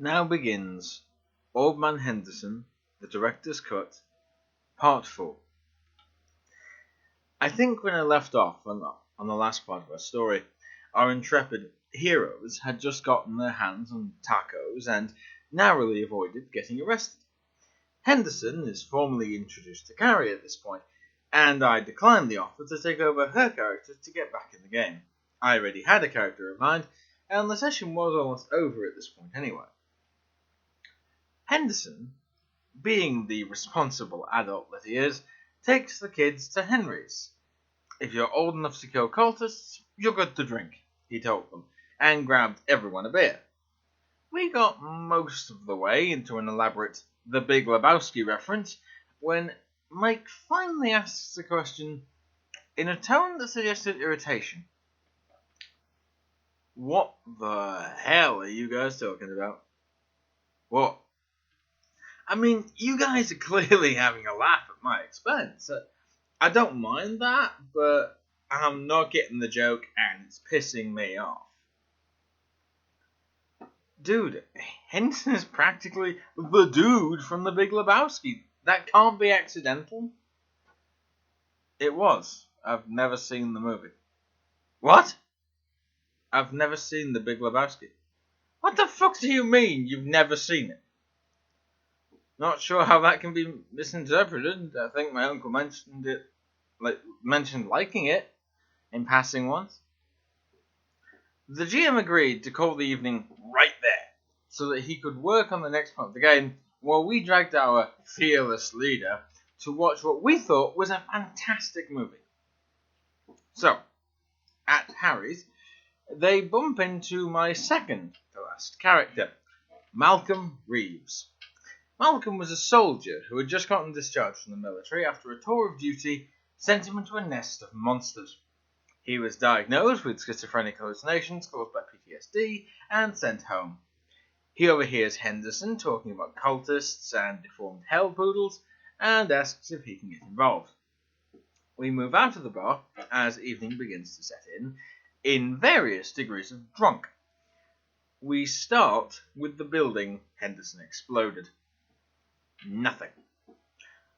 Now begins Old Man Henderson, the Director's Cut, Part 4. I think when I left off on the last part of our story, our intrepid heroes had just gotten their hands on tacos and narrowly avoided getting arrested. Henderson is formally introduced to Carrie at this point, and I declined the offer to take over her character to get back in the game. I already had a character in mind, and the session was almost over at this point anyway. Henderson, being the responsible adult that he is, takes the kids to Henry's. If you're old enough to kill cultists, you're good to drink, he told them, and grabbed everyone a beer. We got most of the way into an elaborate The Big Lebowski reference when Mike finally asks a question in a tone that suggested irritation. What the hell are you guys talking about? What? I mean, you guys are clearly having a laugh at my expense. I don't mind that, but I'm not getting the joke and it's pissing me off. Dude, Henderson is practically the dude from The Big Lebowski. That can't be accidental. It was. I've never seen the movie. What? I've never seen The Big Lebowski. What the fuck do you mean you've never seen it? Not sure how that can be misinterpreted. I think my uncle mentioned liking it in passing once. The GM agreed to call the evening right there so that he could work on the next part of the game while we dragged our fearless leader to watch what we thought was a fantastic movie. So, at Harry's, they bump into my second to last character, Malcolm Reeves. Malcolm was a soldier who had just gotten discharged from the military after a tour of duty sent him into a nest of monsters. He was diagnosed with schizophrenic hallucinations caused by PTSD and sent home. He overhears Henderson talking about cultists and deformed hell poodles and asks if he can get involved. We move out of the bar as evening begins to set in various degrees of drunk. We start with the building Henderson exploded. Nothing.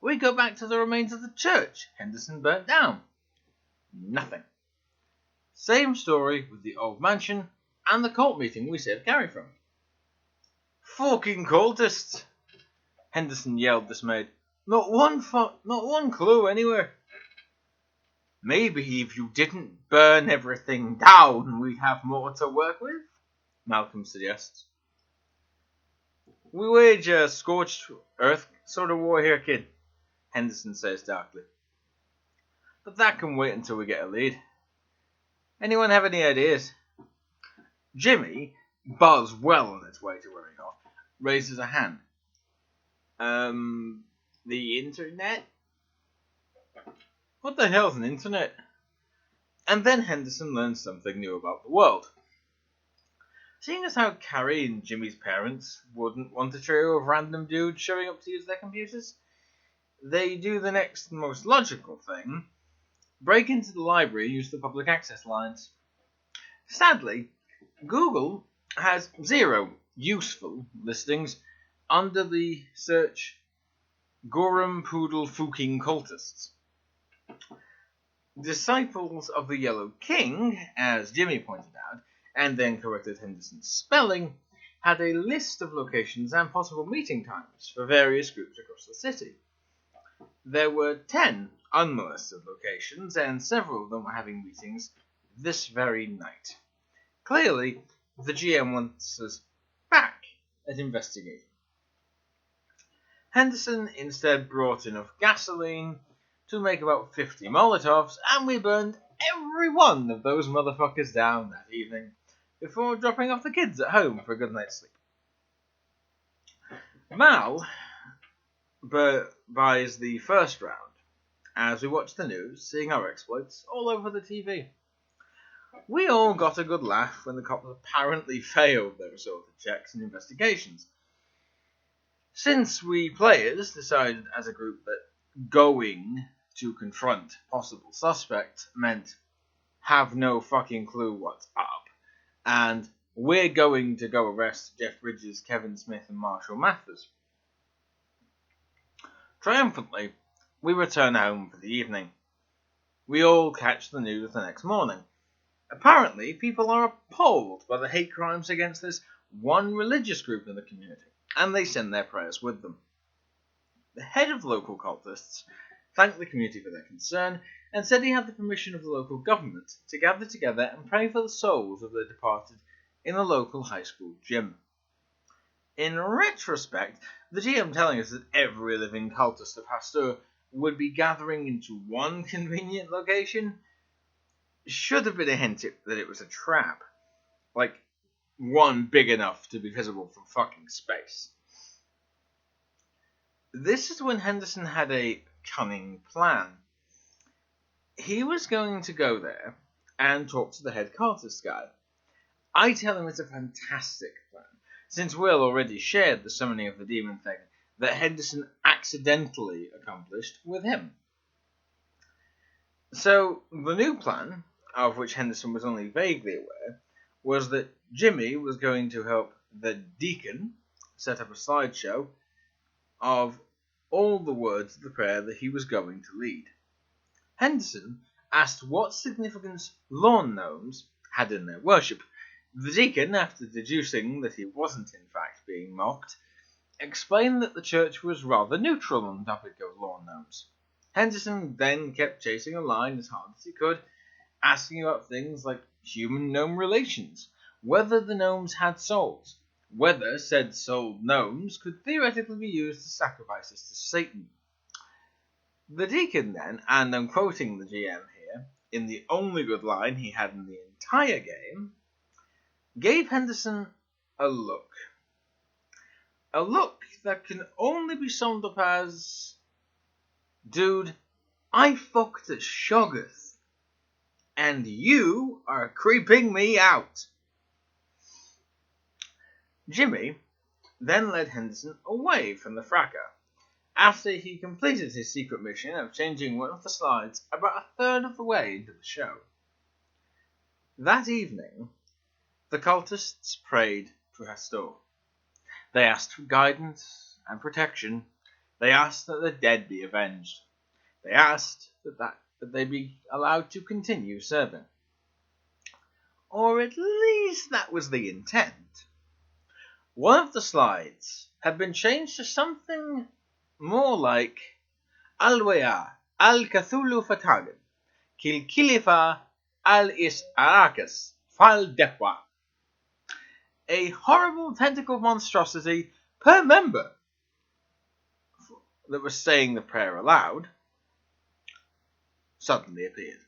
We go back to the remains of the church Henderson burnt down. Nothing. Same story with the old mansion and the cult meeting we saved Carrie from. Fucking cultists! Henderson yelled dismayed. Not one clue anywhere. Maybe if you didn't burn everything down, we'd have more to work with, Malcolm suggests. We wage a scorched earth sort of war here, kid, Henderson says darkly. But that can wait until we get a lead. Anyone have any ideas? Jimmy, buzz well on its way to wearing off, raises a hand. The internet? What the hell's an internet? And then Henderson learns something new about the world. Seeing as how Carrie and Jimmy's parents wouldn't want a trio of random dudes showing up to use their computers, they do the next most logical thing, break into the library and use the public access lines. Sadly, Google has 0 useful listings under the search Gorham Poodle Fuking Cultists. Disciples of the Yellow King, as Jimmy pointed out, and then corrected Henderson's spelling, had a list of locations and possible meeting times for various groups across the city. There were 10 unmolested locations, and several of them were having meetings this very night. Clearly, the GM wants us back at investigating. Henderson instead brought enough gasoline to make about 50 Molotovs, and we burned every one of those motherfuckers down that evening before dropping off the kids at home for a good night's sleep. Mal buys the first round as we watch the news, seeing our exploits all over the TV. We all got a good laugh when the cops apparently failed their assorted checks and investigations. Since we players decided as a group that going to confront possible suspects meant have no fucking clue what's up, and we're going to go arrest Jeff Bridges, Kevin Smith, and Marshall Mathers. Triumphantly, we return home for the evening. We all catch the news the next morning. Apparently, people are appalled by the hate crimes against this one religious group in the community, and they send their prayers with them. The head of local cultists thanked the community for their concern and said he had the permission of the local government to gather together and pray for the souls of the departed in the local high school gym. In retrospect, the GM telling us that every living cultist of Hastur would be gathering into one convenient location should have been a hint that it was a trap. Like, one big enough to be visible from fucking space. This is when Henderson had a cunning plan. He was going to go there and talk to the head cultist guy. I tell him it's a fantastic plan, since Will already shared the summoning of the demon thing that Henderson accidentally accomplished with him. So, the new plan, of which Henderson was only vaguely aware, was that Jimmy was going to help the deacon set up a slideshow of all the words of the prayer that he was going to lead. Henderson asked what significance lawn gnomes had in their worship. The deacon, after deducing that he wasn't in fact being mocked, explained that the church was rather neutral on the topic of lawn gnomes. Henderson then kept chasing a line as hard as he could, asking about things like human-gnome relations, whether the gnomes had souls, whether said souled gnomes could theoretically be used as sacrifices to Satan. The deacon then, and I'm quoting the GM here, in the only good line he had in the entire game, gave Henderson a look. A look that can only be summed up as, dude, I fucked a Shoggoth, and you are creeping me out. Jimmy then led Henderson away from the fracas, after he completed his secret mission of changing one of the slides about a third of the way into the show. That evening, the cultists prayed for Hastur. They asked for guidance and protection. They asked that the dead be avenged. They asked that they be allowed to continue serving. Or at least that was the intent. One of the slides had been changed to something more like Alwea al-Cthulhu Fatagan, Kilkilifa al-Is Arakas, Fal Depwa. A horrible tentacle monstrosity per member that was saying the prayer aloud suddenly appeared.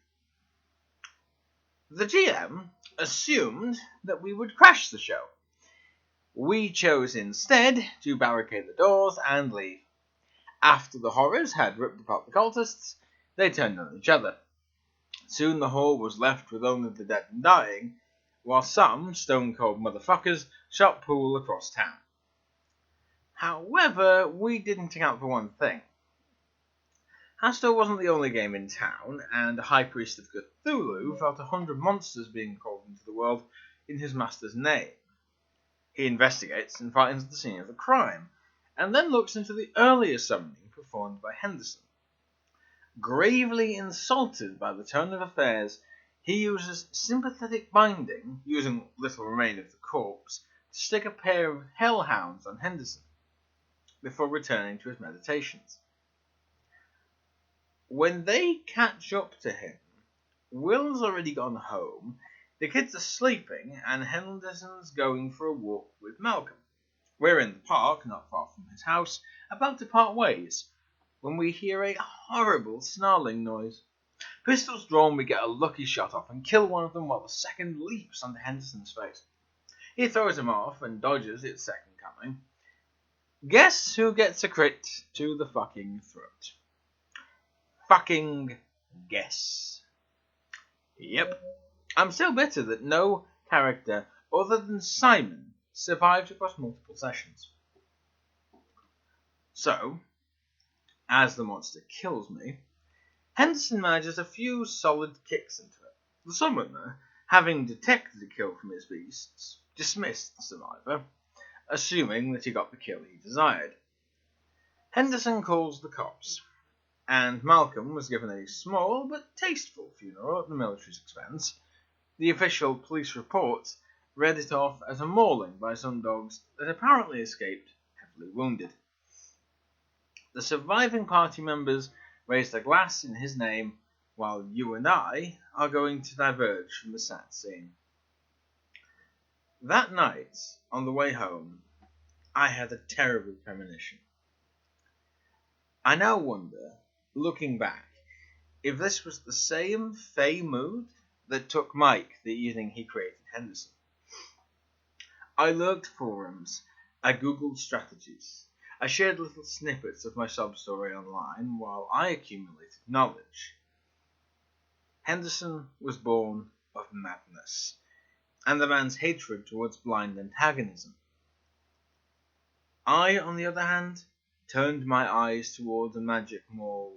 The GM assumed that we would crash the show. We chose instead to barricade the doors and leave. After the horrors had ripped apart the cultists, they turned on each other. Soon the hall was left with only the dead and dying, while some stone-cold motherfuckers shot pool across town. However, we didn't account for one thing. Hastur wasn't the only game in town, and a high priest of Cthulhu felt 100 monsters being called into the world in his master's name. He investigates and finds the scene of the crime, and then looks into the earlier summoning performed by Henderson. Gravely insulted by the turn of affairs, he uses sympathetic binding, using little remain of the corpse, to stick a pair of hellhounds on Henderson, before returning to his meditations. When they catch up to him, Will's already gone home, the kids are sleeping, and Henderson's going for a walk with Malcolm. We're in the park, not far from his house, about to part ways, when we hear a horrible snarling noise. Pistols drawn, we get a lucky shot off and kill one of them while the second leaps onto Henderson's face. He throws him off and dodges its second coming. Guess who gets a crit to the fucking throat? Fucking guess. Yep. I'm still bitter that no character other than Simon survived across multiple sessions. So, as the monster kills me, Henderson manages a few solid kicks into it. The summoner, having detected a kill from his beasts, dismissed the survivor, assuming that he got the kill he desired. Henderson calls the cops, and Malcolm was given a small but tasteful funeral at the military's expense. The official police report read it off as a mauling by some dogs that apparently escaped heavily wounded. The surviving party members raised a glass in his name, while you and I are going to diverge from the sad scene. That night, on the way home, I had a terrible premonition. I now wonder, looking back, if this was the same fey mood that took Mike the evening he created Henderson. I lurked forums, I googled strategies, I shared little snippets of my sub-story online while I accumulated knowledge. Henderson was born of madness, and the man's hatred towards blind antagonism. I, on the other hand, turned my eyes toward a magic more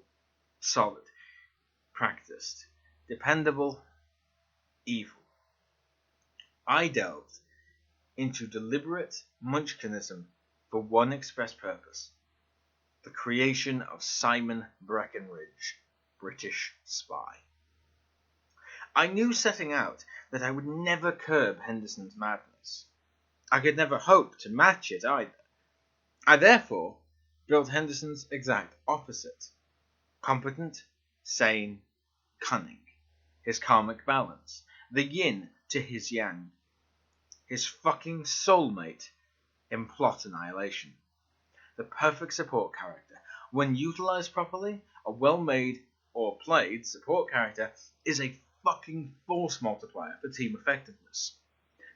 solid, practiced, dependable, evil. I delved into deliberate munchkinism for one express purpose: the creation of Simon Breckenridge, British spy. I knew setting out that I would never curb Henderson's madness. I could never hope to match it either. I therefore built Henderson's exact opposite: competent, sane, cunning, his karmic balance, the yin to his yang, his fucking soulmate in plot annihilation. The perfect support character. When utilized properly, a well-made or played support character is a fucking force multiplier for team effectiveness.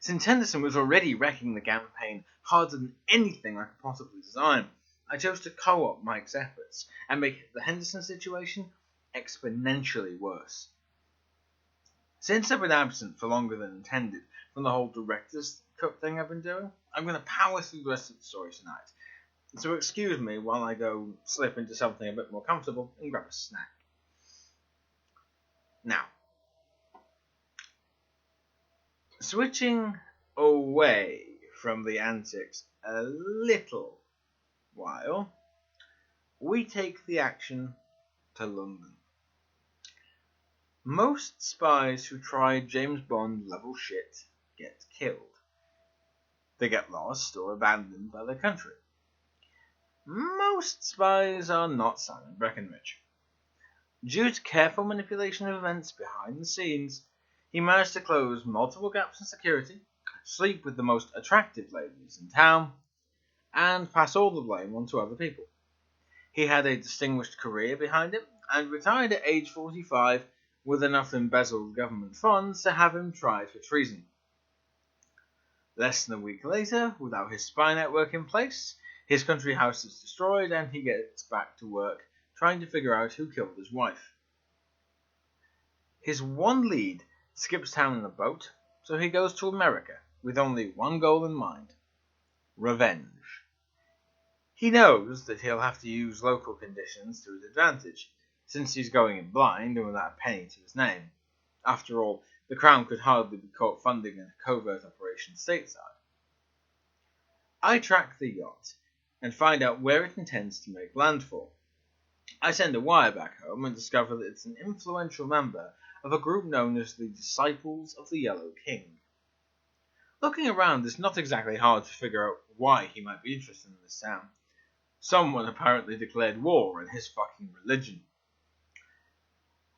Since Henderson was already wrecking the campaign harder than anything I could possibly design, I chose to co-op Mike's efforts and make the Henderson situation exponentially worse. Since I've been absent for longer than intended from the whole director's cut thing I've been doing, I'm going to power through the rest of the story tonight. So excuse me while I go slip into something a bit more comfortable and grab a snack. Now, switching away from the antics a little while, we take the action to London. Most spies who try James Bond level shit get killed. They get lost or abandoned by their country. Most spies are not Simon Breckenridge. Due to careful manipulation of events behind the scenes, he managed to close multiple gaps in security, sleep with the most attractive ladies in town, and pass all the blame on to other people. He had a distinguished career behind him, and retired at age 45 with enough embezzled government funds to have him tried for treason. Less than a week later, without his spy network in place, his country house is destroyed and he gets back to work trying to figure out who killed his wife. His one lead skips town in a boat, so he goes to America with only one goal in mind: revenge. He knows that he'll have to use local conditions to his advantage, since he's going in blind and without a penny to his name. After all, the Crown could hardly be caught funding a covert operation stateside. I track the yacht and find out where it intends to make landfall. I send a wire back home and discover that it's an influential member of a group known as the Disciples of the Yellow King. Looking around, it's not exactly hard to figure out why he might be interested in this town. Someone apparently declared war on his fucking religion.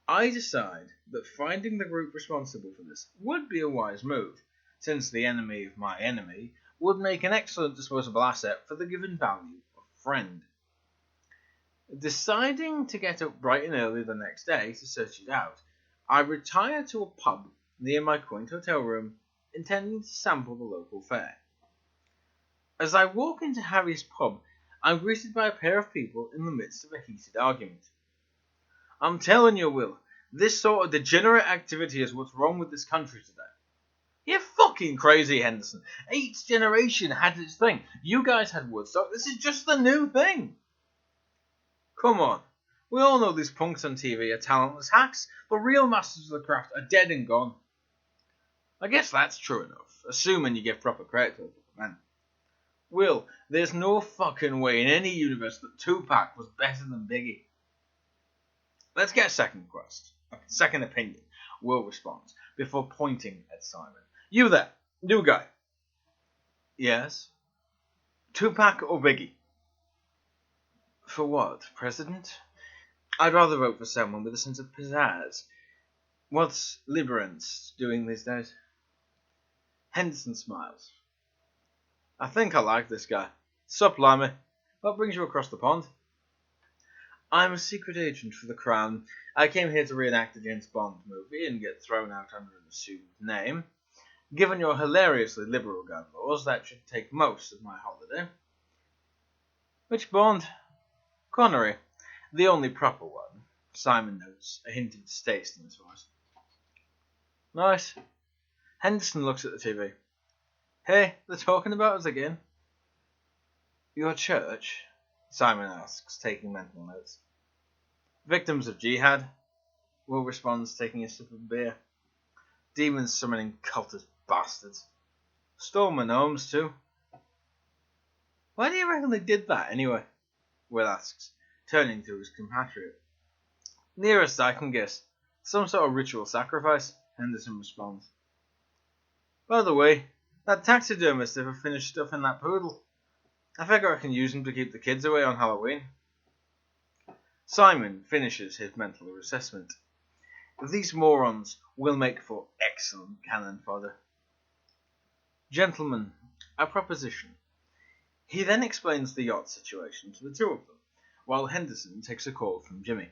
I decide that finding the group responsible for this would be a wise move, since the enemy of my enemy would make an excellent disposable asset for the given value of friend. Deciding to get up bright and early the next day to search it out, I retire to a pub near my quaint hotel room, intending to sample the local fare. As I walk into Harry's pub, I'm greeted by a pair of people in the midst of a heated argument. I'm telling you, Will, this sort of degenerate activity is what's wrong with this country today. You're fucking crazy, Henderson. Each generation had its thing. You guys had Woodstock. This is just the new thing. Come on. We all know these punks on TV are talentless hacks. The real masters of the craft are dead and gone. I guess that's true enough, assuming you give proper credit to the man. Will, there's no fucking way in any universe that Tupac was better than Biggie. Let's get a second opinion, Will responds, before pointing at Simon. You there, new guy. Yes? Tupac or Biggie? For what, President? I'd rather vote for someone with a sense of pizzazz. What's Liberance doing these days? Henderson smiles. I think I like this guy. Sup, Limey? What brings you across the pond? I'm a secret agent for the Crown. I came here to reenact a James Bond movie and get thrown out under an assumed name. Given your hilariously liberal gun laws, that should take most of my holiday. Which Bond? Connery. The only proper one. Simon notes, a hint of distaste in his voice. Nice. Henderson looks at the TV. Hey, they're talking about us again. Your church? Simon asks, taking mental notes. Victims of jihad? Will responds, taking a sip of beer. Demons summoning cultist bastards. Stole my gnomes too. Why do you reckon they did that anyway? Will asks, turning to his compatriot. Nearest I can guess. Some sort of ritual sacrifice, Henderson responds. By the way, that taxidermist ever finished stuffing that poodle? I figure I can use him to keep the kids away on Halloween. Simon finishes his mental assessment. These morons will make for excellent cannon fodder. Gentlemen, a proposition. He then explains the yacht situation to the two of them, while Henderson takes a call from Jimmy.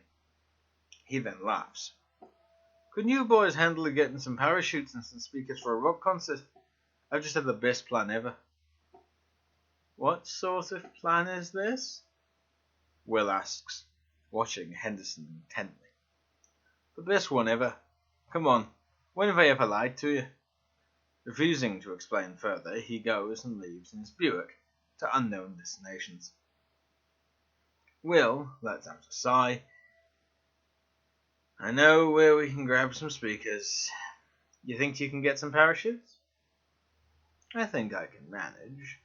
He then laughs. Couldn't you boys handle getting some parachutes and some speakers for a rock concert? I've just had the best plan ever. What sort of plan is this? Will asks, watching Henderson intently. The best one ever. Come on, when have I ever lied to you? Refusing to explain further, he goes and leaves in his Buick to unknown destinations. Will lets out a sigh. I know where we can grab some speakers. You think you can get some parachutes? I think I can manage.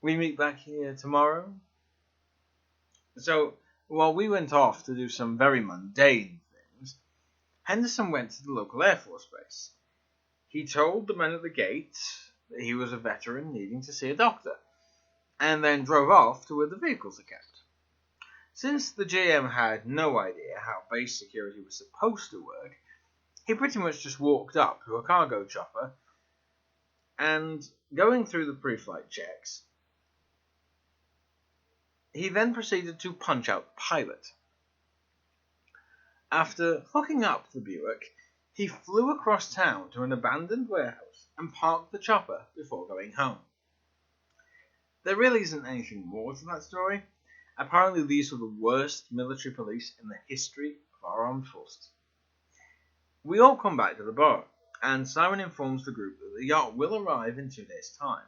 We meet back here tomorrow? So, while we went off to do some very mundane things, Henderson went to the local Air Force base. He told the men at the gate that he was a veteran needing to see a doctor, and then drove off to where the vehicles are kept. Since the GM had no idea how base security was supposed to work, he pretty much just walked up to a cargo chopper and, going through the pre-flight checks, he then proceeded to punch out the pilot. After hooking up the Buick, he flew across town to an abandoned warehouse and parked the chopper before going home. There really isn't anything more to that story. Apparently these were the worst military police in the history of our armed forces. We all come back to the bar, and Simon informs the group that the yacht will arrive in 2 days' time.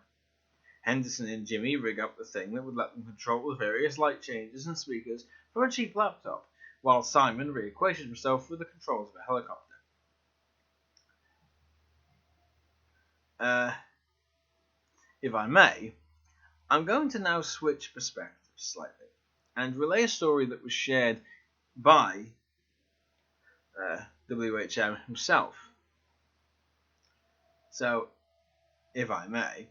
Henderson and Jimmy rig up the thing that would let them control the various light changes and speakers from a cheap laptop, while Simon reacquainted himself with the controls of a helicopter. If I may, I'm going to now switch perspectives slightly and relay a story that was shared by WHM himself. So, if I may,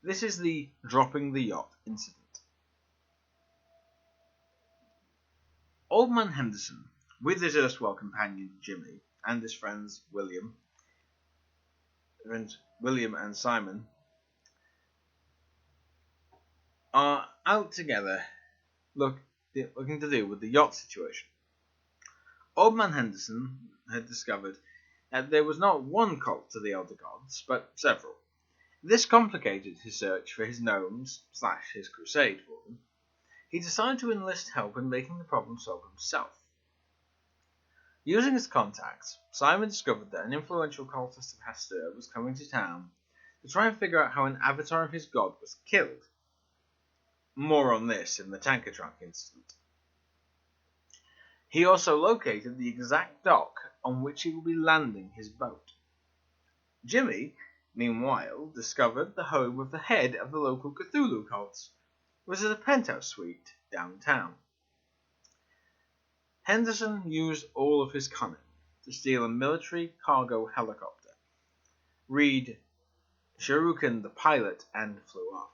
this is the dropping the yacht incident. Old Man Henderson, with his erstwhile companion Jimmy and his friends William and Simon, are out together looking to deal with the yacht situation. Old Man Henderson had discovered that there was not one cult to the Elder Gods, but several. This complicated his search for his gnomes / his crusade for them. He decided to enlist help in making the problem solve himself. Using his contacts, Simon discovered that an influential cultist of Hastur was coming to town to try and figure out how an avatar of his god was killed. More on this in the tanker trunk incident. He also located the exact dock on which he will be landing his boat. Jimmy, meanwhile, discovered the home of the head of the local Cthulhu cults, which is a penthouse suite downtown. Henderson used all of his cunning to steal a military cargo helicopter. Reed shurikened the pilot and flew off,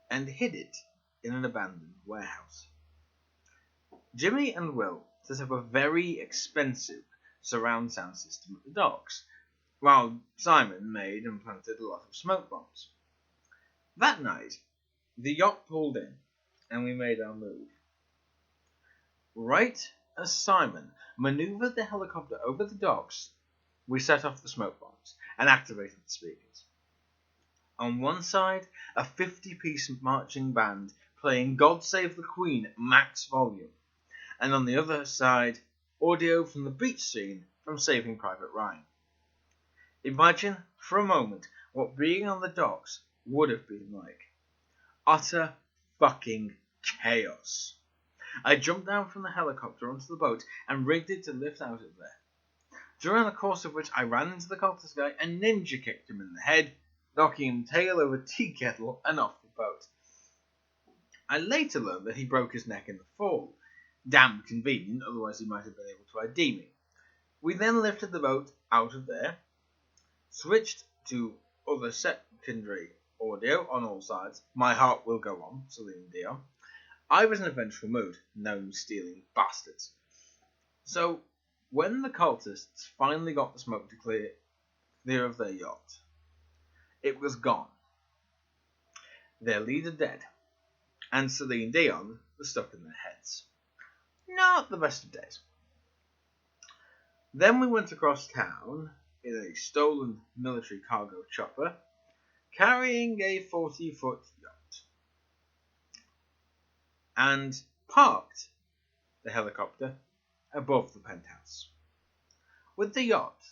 and hid it in an abandoned warehouse. Jimmy and Will set up a very expensive surround sound system at the docks, while Simon made and planted a lot of smoke bombs. That night, the yacht pulled in, and we made our move. Right as Simon maneuvered the helicopter over the docks, we set off the smoke bombs and activated the speakers. On one side, a 50-piece marching band playing God Save the Queen at max volume, and on the other side, audio from the beach scene from Saving Private Ryan. Imagine for a moment what being on the docks would have been like. Utter fucking chaos. I jumped down from the helicopter onto the boat and rigged it to lift out of there. During the course of which I ran into the cultist guy and ninja kicked him in the head, knocking him tail over tea kettle and off the boat. I later learned that he broke his neck in the fall. Damn convenient, otherwise he might have been able to ID me. We then lifted the boat out of there, switched to other secondary audio on all sides. My Heart Will Go On, Celine Dion. I was in a vengeful mood, gnome stealing bastards. So, when the cultists finally got the smoke to clear of their yacht, it was gone. Their leader dead, and Celine Dion was stuck in their heads. Not the best of days. Then we went across town in a stolen military cargo chopper, carrying a 40-foot yacht, and parked the helicopter above the penthouse, with the yacht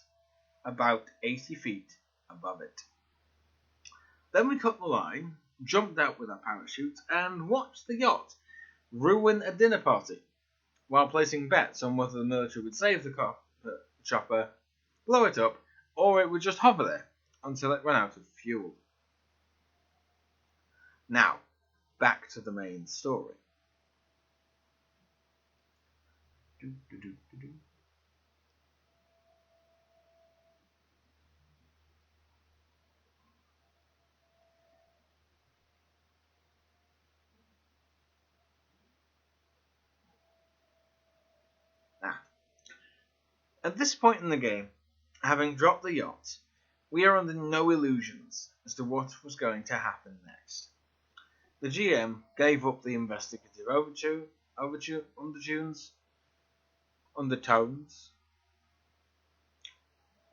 about 80 feet above it. Then we cut the line, jumped out with our parachute, and watched the yacht ruin a dinner party, while placing bets on whether the military would save the chopper, blow it up, or it would just hover there until it ran out of fuel. Now, back to the main story. At this point in the game, having dropped the yacht, we are under no illusions as to what was going to happen next. The GM gave up the investigative undertones.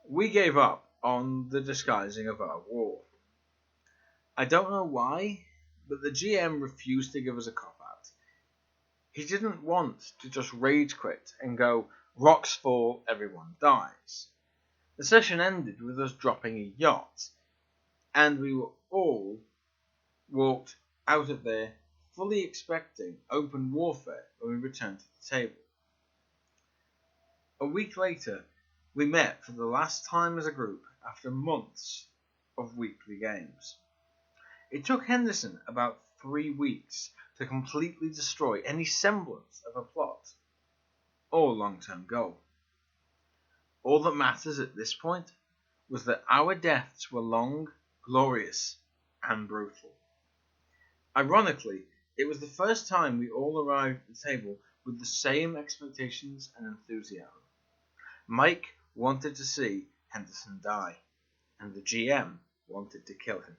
We gave up on the disguising of our war. I don't know why, but the GM refused to give us a cop-out. He didn't want to just rage quit and go, rocks fall, everyone dies. The session ended with us dropping a yacht, and we were all walked out of there fully expecting open warfare when we returned to the table. A week later, we met for the last time as a group after months of weekly games. It took Henderson about 3 weeks to completely destroy any semblance of a plot or long-term goal. All that matters at this point was that our deaths were long, glorious, and brutal. Ironically, it was the first time we all arrived at the table with the same expectations and enthusiasm. Mike wanted to see Henderson die, and the GM wanted to kill him.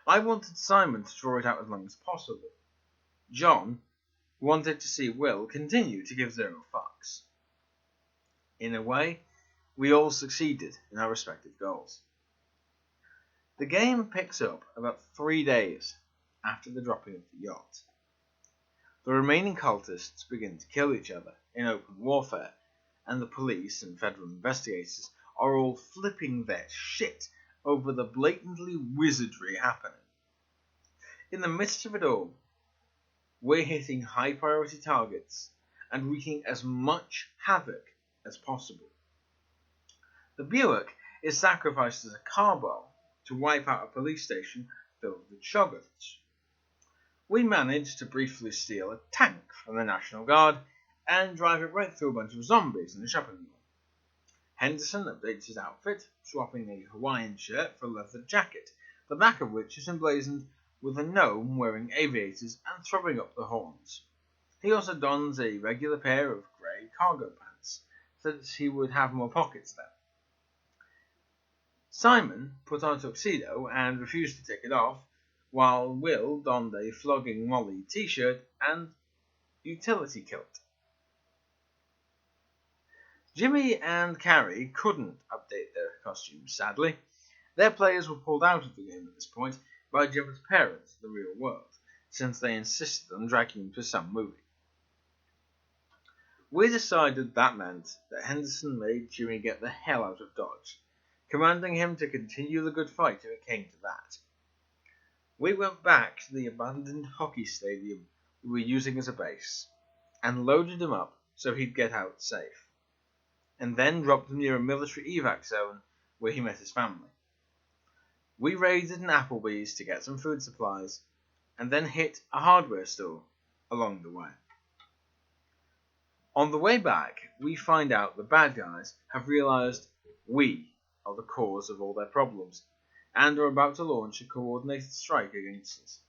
I wanted Simon to draw it out as long as possible. John wanted to see Will continue to give zero fucks. In a way, we all succeeded in our respective goals. The game picks up about 3 days after the dropping of the yacht. The remaining cultists begin to kill each other in open warfare, and the police and federal investigators are all flipping their shit over the blatantly wizardry happening. In the midst of it all, we're hitting high priority targets and wreaking as much havoc as possible. The Buick is sacrificed as a car bomb to wipe out a police station filled with shoggoths. We manage to briefly steal a tank from the National Guard and drive it right through a bunch of zombies in a shopping mall. Henderson updates his outfit, swapping a Hawaiian shirt for a leather jacket, the back of which is emblazoned with a gnome wearing aviators and throbbing up the horns. He also dons a regular pair of grey cargo pants, since he would have more pockets then. Simon put on a tuxedo and refused to take it off, while Will donned a Flogging Molly t-shirt and utility kilt. Jimmy and Carrie couldn't update their costumes, sadly. Their players were pulled out of the game at this point by Jimmy's parents in the real world, since they insisted on dragging him to some movie. We decided that meant that Henderson made Jimmy get the hell out of Dodge, commanding him to continue the good fight if it came to that. We went back to the abandoned hockey stadium we were using as a base, and loaded him up so he'd get out safe, and then dropped him near a military evac zone where he met his family. We raided an Applebee's to get some food supplies, and then hit a hardware store along the way. On the way back, we find out the bad guys have realised we are the cause of all their problems, and are about to launch a coordinated strike against us.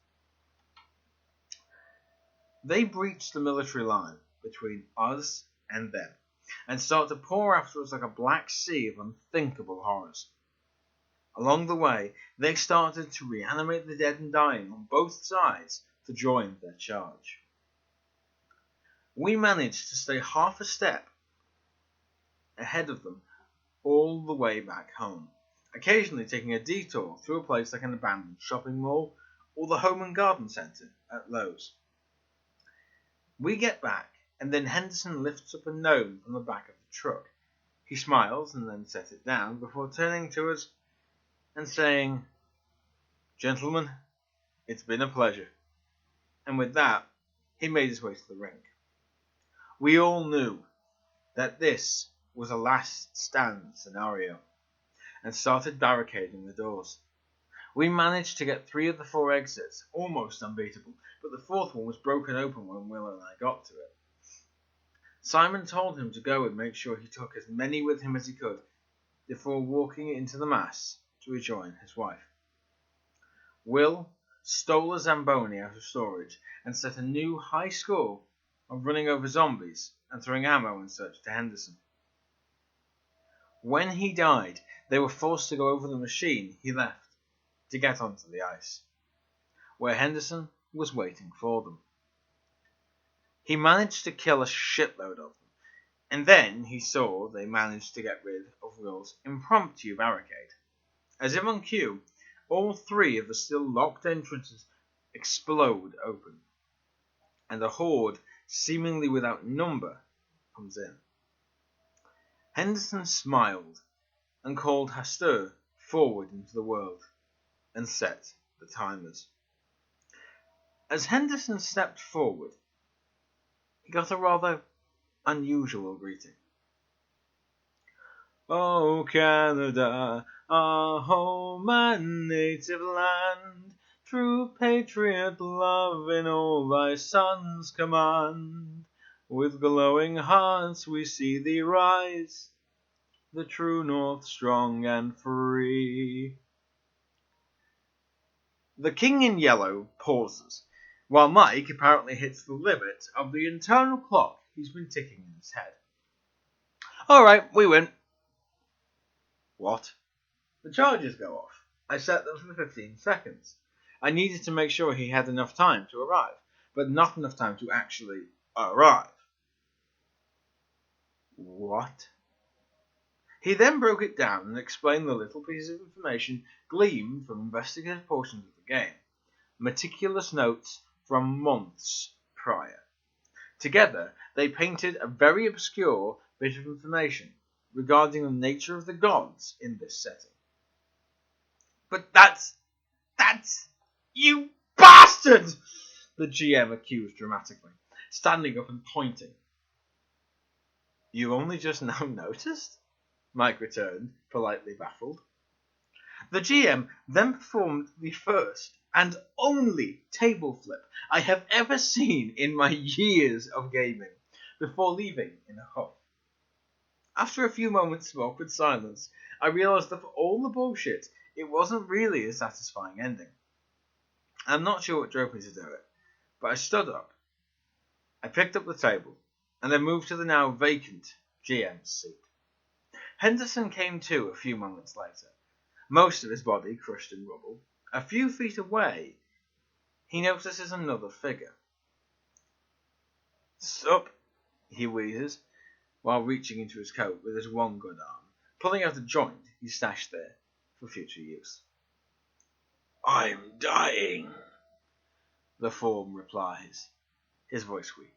They breach the military line between us and them, and start to pour after us like a black sea of unthinkable horrors. Along the way, they started to reanimate the dead and dying on both sides to join their charge. We managed to stay half a step ahead of them all the way back home, occasionally taking a detour through a place like an abandoned shopping mall or the home and garden centre at Lowe's. We get back, and then Henderson lifts up a gnome from the back of the truck. He smiles and then sets it down before turning to us and saying, "Gentlemen, it's been a pleasure." And with that, he made his way to the rink. We all knew that this was a last stand scenario, and started barricading the doors. We managed to get 3 of the 4 exits, almost unbeatable, but the 4th one was broken open when Will and I got to it. Simon told him to go and make sure he took as many with him as he could before walking into the mass to rejoin his wife. Will stole a Zamboni out of storage and set a new high score on running over zombies and throwing ammo and such to Henderson. When he died, they were forced to go over the machine he left to get onto the ice, where Henderson was waiting for them. He managed to kill a shitload of them, and then he saw they managed to get rid of Will's impromptu barricade. As if on cue, all 3 of the still locked entrances explode open, and a horde, seemingly without number, comes in. Henderson smiled and called Hastur forward into the world and set the timers. As Henderson stepped forward, he got a rather unusual greeting. "Oh, Canada, our home and native land, true patriot love in all thy sons command. With glowing hearts we see thee rise, the true North strong and free." The King in Yellow pauses, while Mike apparently hits the limit of the internal clock he's been ticking in his head. "Alright, we win." "What?" "The charges go off. I set them for 15 seconds. I needed to make sure he had enough time to arrive, but not enough time to actually arrive." "What?" He then broke it down and explained the little pieces of information gleaned from investigative portions of the game, meticulous notes from months prior. Together, they painted a very obscure bit of information regarding the nature of the gods in this setting. "But that's... you bastard!" the GM accused dramatically, standing up and pointing. "You only just now noticed?" Mike returned, politely baffled. The GM then performed the first and only table flip I have ever seen in my years of gaming, before leaving in a huff. After a few moments of awkward silence, I realised that for all the bullshit, it wasn't really a satisfying ending. I'm not sure what drove me to do it, but I stood up, I picked up the table, and then moved to the now vacant GM's seat. Henderson came to a few moments later, most of his body crushed in rubble. A few feet away, he notices another figure. "Sup?" he wheezes, while reaching into his coat with his one good arm, pulling out a joint he stashed there for future use. "I'm dying," the form replies, his voice weak.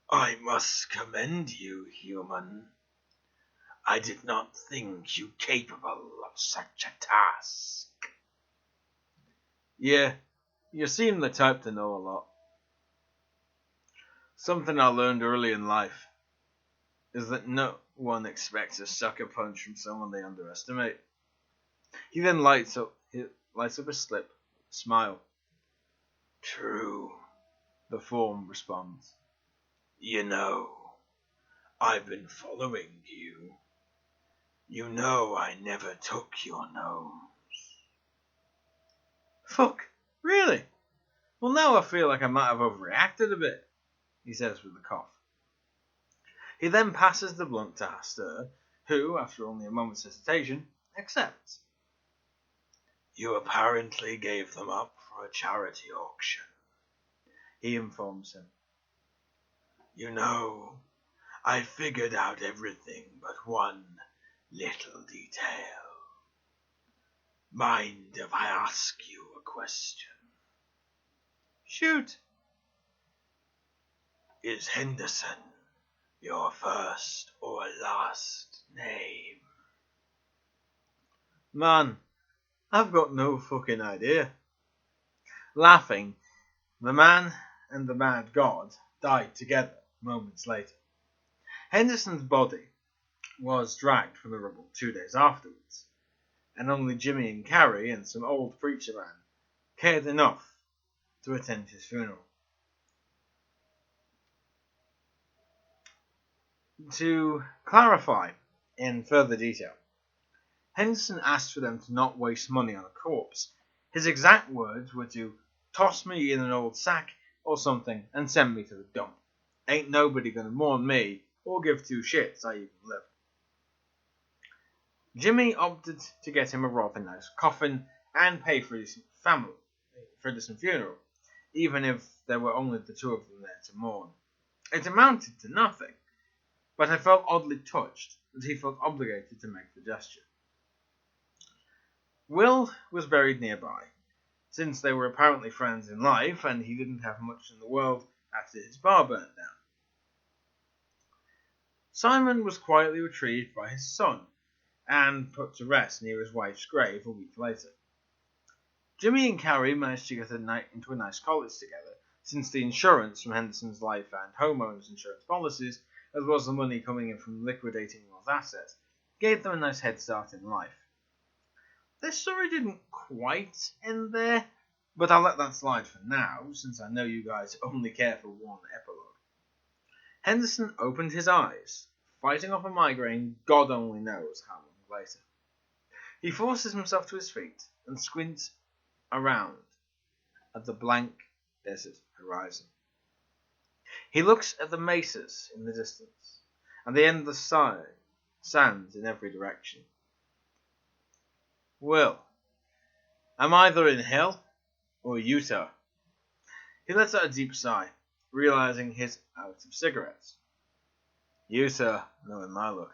"I must commend you, human. I did not think you capable of such a task." "Yeah, you seem the type to know a lot. Something I learned early in life is that no one expects a sucker punch from someone they underestimate." He then lights up his slip, smile. "True," the form responds. "You know, I've been following you. You know I never took your nose." "Fuck, really? Well, now I feel like I might have overreacted a bit," he says with a cough. He then passes the blunt to Hastur, who, after only a moment's hesitation, accepts. "You apparently gave them up for a charity auction," he informs him. "You know, I figured out everything but one little detail. Mind if I ask you a question?" "Shoot." "Is Henderson your first or last name?" "Man, I've got no fucking idea." Laughing, the man and the mad god died together moments later. Henderson's body was dragged from the rubble 2 days afterwards, and only Jimmy and Carrie and some old preacher man cared enough to attend his funeral. To clarify in further detail, Henderson asked for them to not waste money on a corpse. His exact words were to toss me in an old sack or something and send me to the dump. Ain't nobody gonna mourn me or give two shits I even live. Jimmy opted to get him a rather nice coffin and pay for his funeral, even if there were only the two of them there to mourn. It amounted to nothing, but I felt oddly touched that he felt obligated to make the gesture. Will was buried nearby, since they were apparently friends in life and he didn't have much in the world after his bar burnt down. Simon was quietly retrieved by his son and put to rest near his wife's grave a week later. Jimmy and Carrie managed to get into a nice college together, since the insurance from Henderson's life and homeowners insurance policies, as well as the money coming in from liquidating Will's assets, gave them a nice head start in life. This story didn't quite end there, but I'll let that slide for now, since I know you guys only care for one epilogue. Henderson opened his eyes, fighting off a migraine God only knows how long later. He forces himself to his feet and squints around at the blank desert horizon. He looks at the mesas in the distance and the endless sands in every direction. Well, I'm either in hell or Utah. He lets out a deep sigh, realizing he's out of cigarettes. Utah, knowing my luck.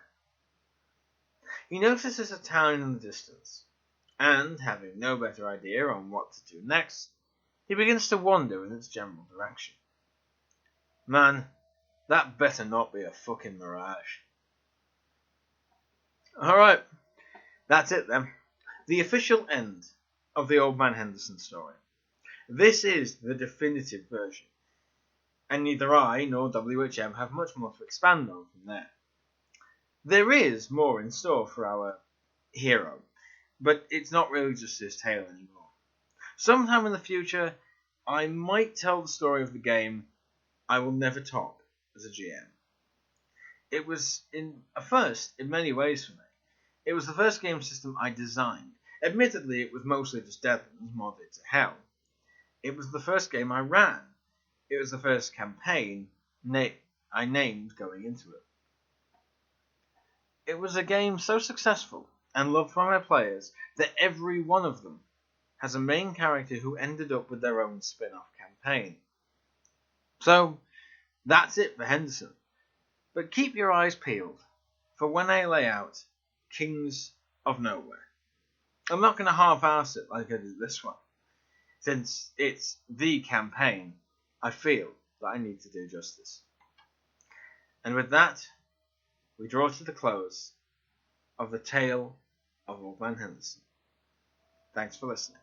He notices a town in the distance, and having no better idea on what to do next, he begins to wander in its general direction. Man, that better not be a fucking mirage. Alright, that's it then. The official end of the Old Man Henderson story. This is the definitive version, and neither I nor WHM have much more to expand on from there. There is more in store for our hero, but it's not really just his tale anymore. Sometime in the future, I might tell the story of the game I will never top as a GM. It was a first in many ways for me. It was the first game system I designed. Admittedly, it was mostly just Deadlands modded to hell. It was the first game I ran. It was the first campaign I named going into it. It was a game so successful and loved by my players that every one of them has a main character who ended up with their own spin-off campaign. So, that's it for Henderson. But keep your eyes peeled for when I lay out Kings of Nowhere. I'm not going to half-ass it like I did this one, since it's the campaign I feel that I need to do justice. And with that, we draw to the close of the tale of Old Man Henderson. Thanks for listening.